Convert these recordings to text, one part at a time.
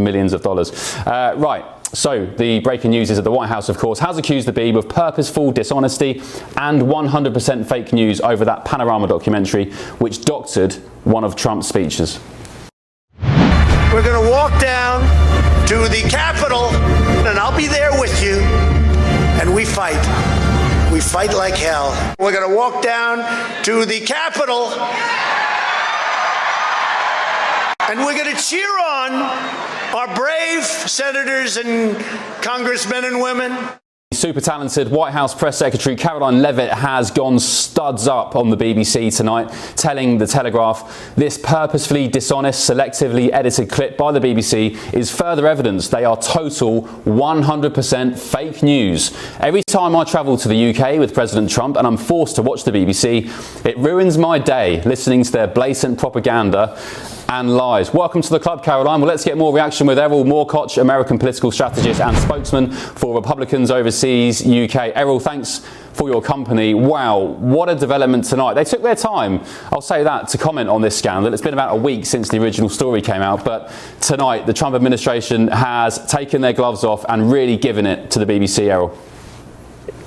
millions of dollars. Right. So the breaking news is that the White House, of course, has accused the Beeb of purposeful dishonesty and 100% fake news over that Panorama documentary, which doctored one of Trump's speeches. We're going to walk down to the Capitol, and I'll be there with you, and we fight. We fight like hell. We're going to walk down to the Capitol, and we're going to cheer on our brave senators and congressmen and women. Super talented White House Press Secretary Caroline Leavitt has gone studs up on the BBC tonight, telling The Telegraph this purposefully dishonest, selectively edited clip by the BBC is further evidence they are total 100% fake news. Every time I travel to the UK with President Trump and I'm forced to watch the BBC, it ruins my day listening to their blatant propaganda and lies. Welcome to the club, Caroline. Well, let's get more reaction with Erol Morkoc, American political strategist and spokesman for Republicans Overseas UK. Erol, thanks for your company. Wow, what a development tonight. They took their time, I'll say that, to comment on this scandal. It's been about a week since the original story came out, but tonight the Trump administration has taken their gloves off and really given it to the BBC, Erol.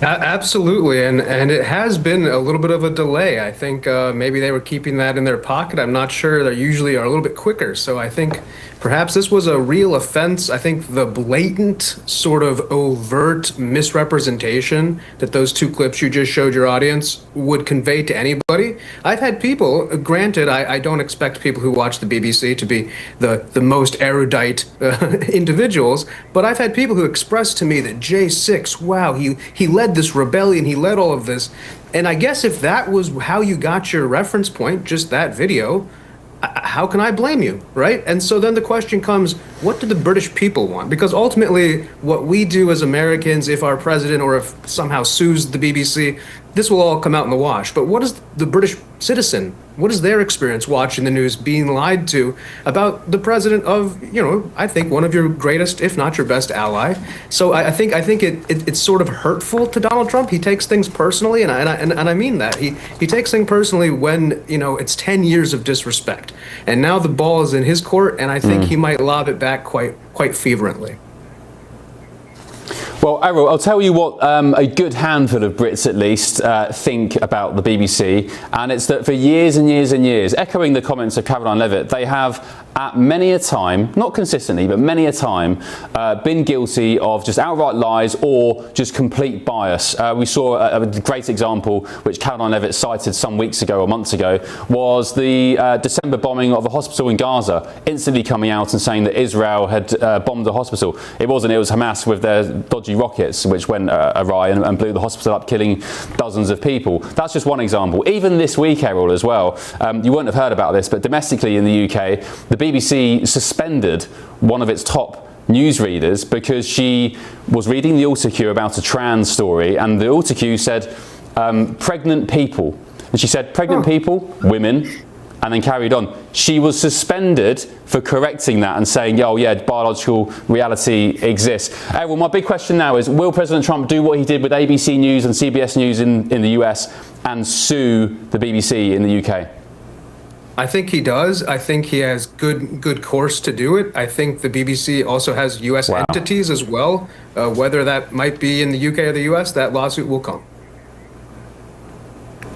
Absolutely, and it has been a little bit of a delay. I think maybe they were keeping that in their pocket. I'm not sure. They usually are a little bit quicker. So I think perhaps this was a real offense. I think the blatant, sort of overt misrepresentation that those two clips you just showed your audience would convey to anybody. I've had people, granted, I don't expect people who watch the BBC to be the most erudite individuals, but I've had people who expressed to me that J6, wow, he led this rebellion, he led all of this. And I guess if that was how you got your reference point, just that video, how can I blame you, right? And so then the question comes, what do the British people want? Because ultimately, what we do as Americans, if our president or if somehow sues the BBC, this will all come out in the wash. But what is the British citizen? What is their experience watching the news, being lied to about the president of, I think one of your greatest, if not your best ally? So I think it's sort of hurtful to Donald Trump. He takes things personally, and I mean that. He takes things personally when, it's 10 years of disrespect. And now the ball is in his court, and I think he might lob it back quite fervently. Well, Erol, I'll tell you what a good handful of Brits, at least, think about the BBC, and it's that for years and years and years, echoing the comments of Caroline Leavitt, they have at many a time, not consistently, but many a time, been guilty of just outright lies or just complete bias. We saw a great example, which Caroline Leavitt cited some weeks ago or months ago, was the December bombing of a hospital in Gaza, instantly coming out and saying that Israel had bombed the hospital. It wasn't, it was Hamas with their dodgy rockets which went awry and blew the hospital up, killing dozens of people. That's just one example. Even this week, Erol, as well, you wouldn't have heard about this, but domestically in the UK, the BBC suspended one of its top newsreaders because she was reading the autocue about a trans story, and the autocue said pregnant people, and she said pregnant people, women, and then carried on. She was suspended for correcting that and saying, oh yeah, biological reality exists. Well, my big question now is, will President Trump do what he did with ABC News and CBS News in the US and sue the BBC in the UK? I think he does. I think he has good course to do it. I think the BBC also has US entities as well. Whether that might be in the UK or the US, that lawsuit will come.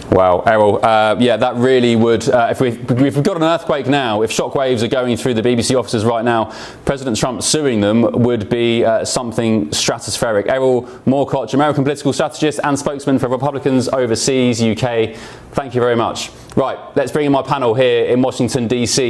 Wow, Erol, yeah, that really would, if we've got an earthquake now, if shockwaves are going through the BBC offices right now, President Trump suing them would be something stratospheric. Erol Morkoc, American political strategist and spokesman for Republicans Overseas UK, thank you very much. Right, let's bring in my panel here in Washington, DC.